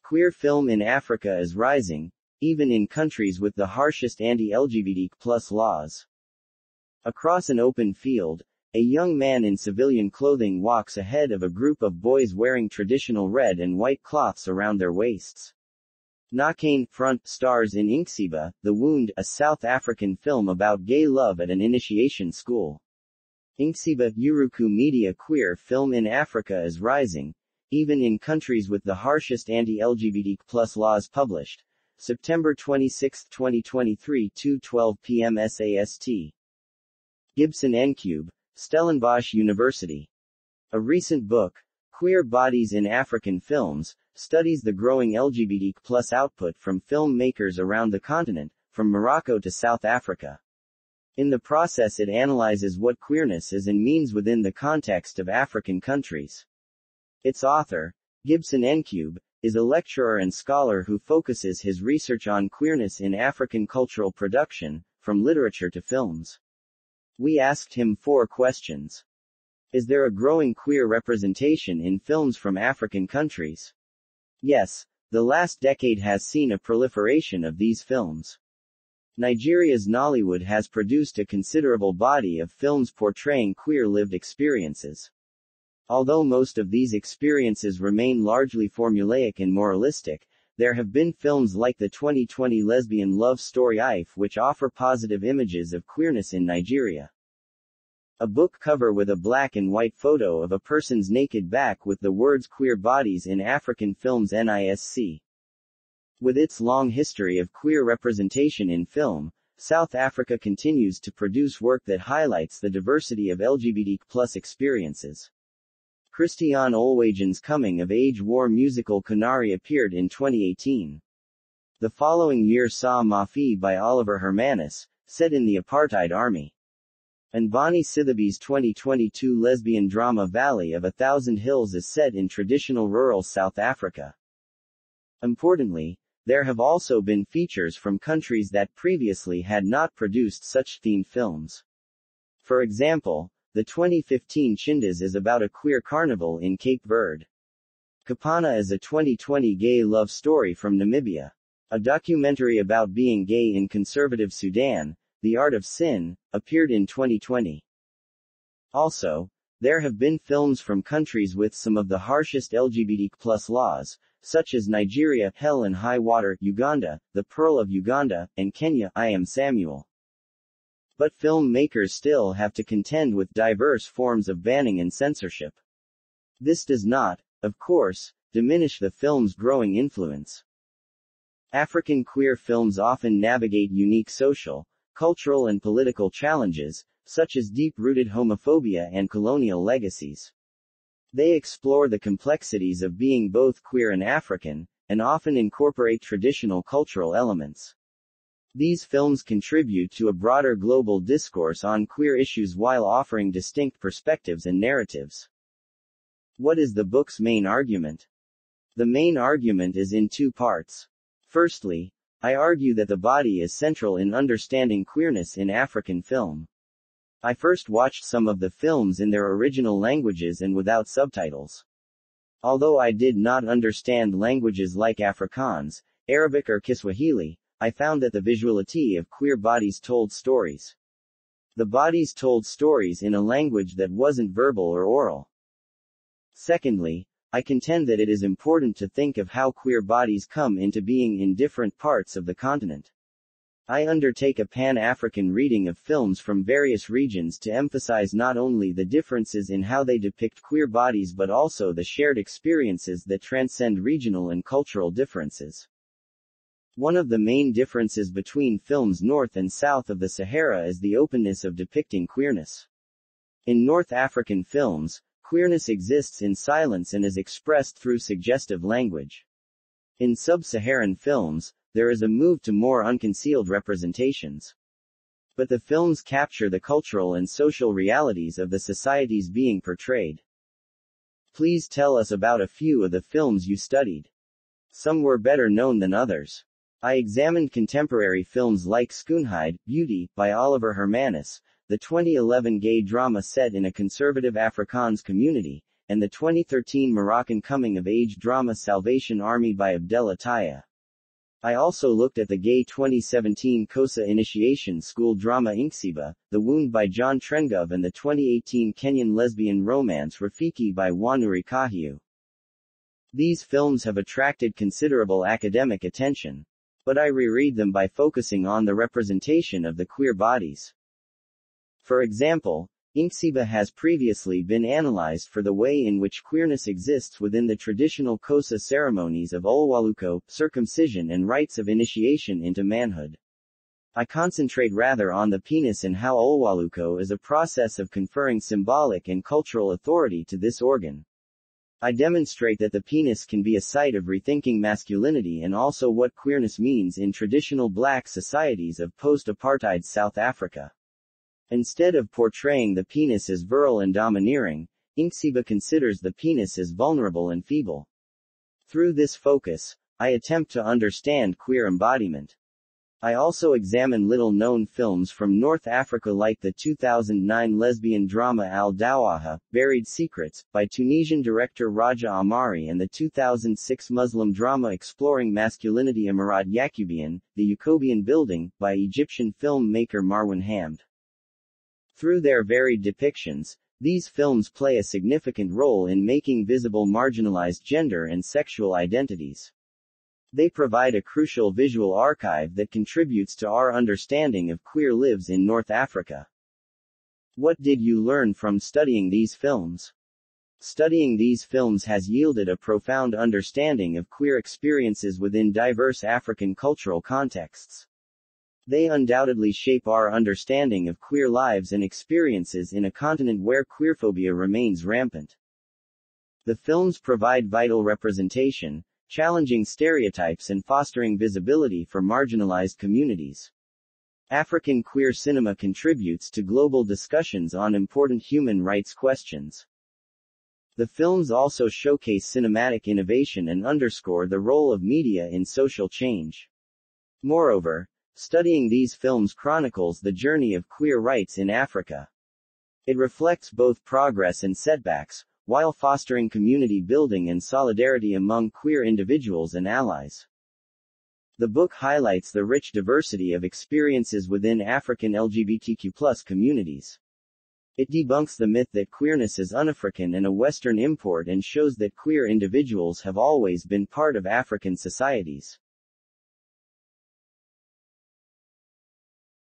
Queer film in Africa is rising, even in countries with the harshest anti-LGBTQ+ laws. Across an open field, a young man in civilian clothing walks ahead of a group of boys wearing traditional red and white cloths around their waists. Nakane Front stars in Ebisiyaga, The Wound, a South African film about gay love at an initiation school. Ebisiyaga, Uruku Media. Queer film in Africa is rising, even in countries with the harshest anti-LGBTQ+ laws. Published, September 26, 2023, 2:12 p.m. SAST. Gibson Ncube, Stellenbosch University. A recent book, Queer Bodies in African Films, studies the growing LGBTQ+ output from filmmakers around the continent, from Morocco to South Africa. In the process, it analyzes what queerness is and means within the context of African countries. Its author, Gibson Ncube, is a lecturer and scholar who focuses his research on queerness in African cultural production, from literature to films. We asked him 4 questions. Is there a growing queer representation in films from African countries? Yes, the last decade has seen a proliferation of these films. Nigeria's Nollywood has produced a considerable body of films portraying queer lived experiences. Although most of these experiences remain largely formulaic and moralistic, there have been films like the 2020 lesbian love story Ife which offer positive images of queerness in Nigeria. A book cover with a black and white photo of a person's naked back with the words Queer Bodies in African Films NISC. With its long history of queer representation in film, South Africa continues to produce work that highlights the diversity of LGBTQ+ experiences. Christian Olwagen's coming-of-age war musical Canary appeared in 2018. The following year saw Mafi by Oliver Hermanus, set in the apartheid army. And Bonnie Sithabe's 2022 lesbian drama Valley of a Thousand Hills is set in traditional rural South Africa. Importantly, there have also been features from countries that previously had not produced such themed films. For example, the 2015 Chindas is about a queer carnival in Cape Verde. Kapana is a 2020 gay love story from Namibia. A documentary about being gay in conservative Sudan, The Art of Sin, appeared in 2020. Also, there have been films from countries with some of the harshest LGBTQ+ laws, such as Nigeria, Hell and High Water, Uganda, The Pearl of Uganda, and Kenya, I Am Samuel. But filmmakers still have to contend with diverse forms of banning and censorship. This does not, of course, diminish the film's growing influence. African queer films often navigate unique social, cultural and political challenges, such as deep-rooted homophobia and colonial legacies. They explore the complexities of being both queer and African, and often incorporate traditional cultural elements. These films contribute to a broader global discourse on queer issues while offering distinct perspectives and narratives. What is the book's main argument? The main argument is in 2 parts. Firstly, I argue that the body is central in understanding queerness in African film. I first watched some of the films in their original languages and without subtitles. Although I did not understand languages like Afrikaans, Arabic or Kiswahili, I found that the visuality of queer bodies told stories. The bodies told stories in a language that wasn't verbal or oral. Secondly, I contend that it is important to think of how queer bodies come into being in different parts of the continent. I undertake a pan-African reading of films from various regions to emphasize not only the differences in how they depict queer bodies but also the shared experiences that transcend regional and cultural differences. One of the main differences between films north and south of the Sahara is the openness of depicting queerness. In North African films, queerness exists in silence and is expressed through suggestive language. In sub-Saharan films, there is a move to more unconcealed representations. But the films capture the cultural and social realities of the societies being portrayed. Please tell us about a few of the films you studied. Some were better known than others. I examined contemporary films like Schoonheid, Beauty, by Oliver Hermanus, the 2011 gay drama set in a conservative Afrikaans community, and the 2013 Moroccan coming-of-age drama Salvation Army by Abdel Attaya. I also looked at the gay 2017 Kosa Initiation School drama Ebisiyaga, The Wound by John Trengove, and the 2018 Kenyan lesbian romance Rafiki by Wanuri Kahiu. These films have attracted considerable academic attention, but I reread them by focusing on the representation of the queer bodies. For example, Ebisiyaga has previously been analyzed for the way in which queerness exists within the traditional Kosa ceremonies of Olwaluko, circumcision, and rites of initiation into manhood. I concentrate rather on the penis and how Olwaluko is a process of conferring symbolic and cultural authority to this organ. I demonstrate that the penis can be a site of rethinking masculinity and also what queerness means in traditional black societies of post-apartheid South Africa. Instead of portraying the penis as virile and domineering, Ebisiyaga considers the penis as vulnerable and feeble. Through this focus, I attempt to understand queer embodiment. I also examine little-known films from North Africa like the 2009 lesbian drama Al Dawaha, Buried Secrets, by Tunisian director Raja Amari, and the 2006 Muslim drama exploring masculinity Emirate Yacubian, The Yacobian Building, by Egyptian filmmaker Marwan Hamd. Through their varied depictions, these films play a significant role in making visible marginalized gender and sexual identities. They provide a crucial visual archive that contributes to our understanding of queer lives in North Africa. What did you learn from studying these films? Studying these films has yielded a profound understanding of queer experiences within diverse African cultural contexts. They undoubtedly shape our understanding of queer lives and experiences in a continent where queerphobia remains rampant. The films provide vital representation, challenging stereotypes and fostering visibility for marginalized communities. African queer cinema contributes to global discussions on important human rights questions. The films also showcase cinematic innovation and underscore the role of media in social change. Moreover, studying these films chronicles the journey of queer rights in Africa. It reflects both progress and setbacks, while fostering community building and solidarity among queer individuals and allies. The book highlights the rich diversity of experiences within African LGBTQ+ communities. It debunks the myth that queerness is un-African and a Western import and shows that queer individuals have always been part of African societies.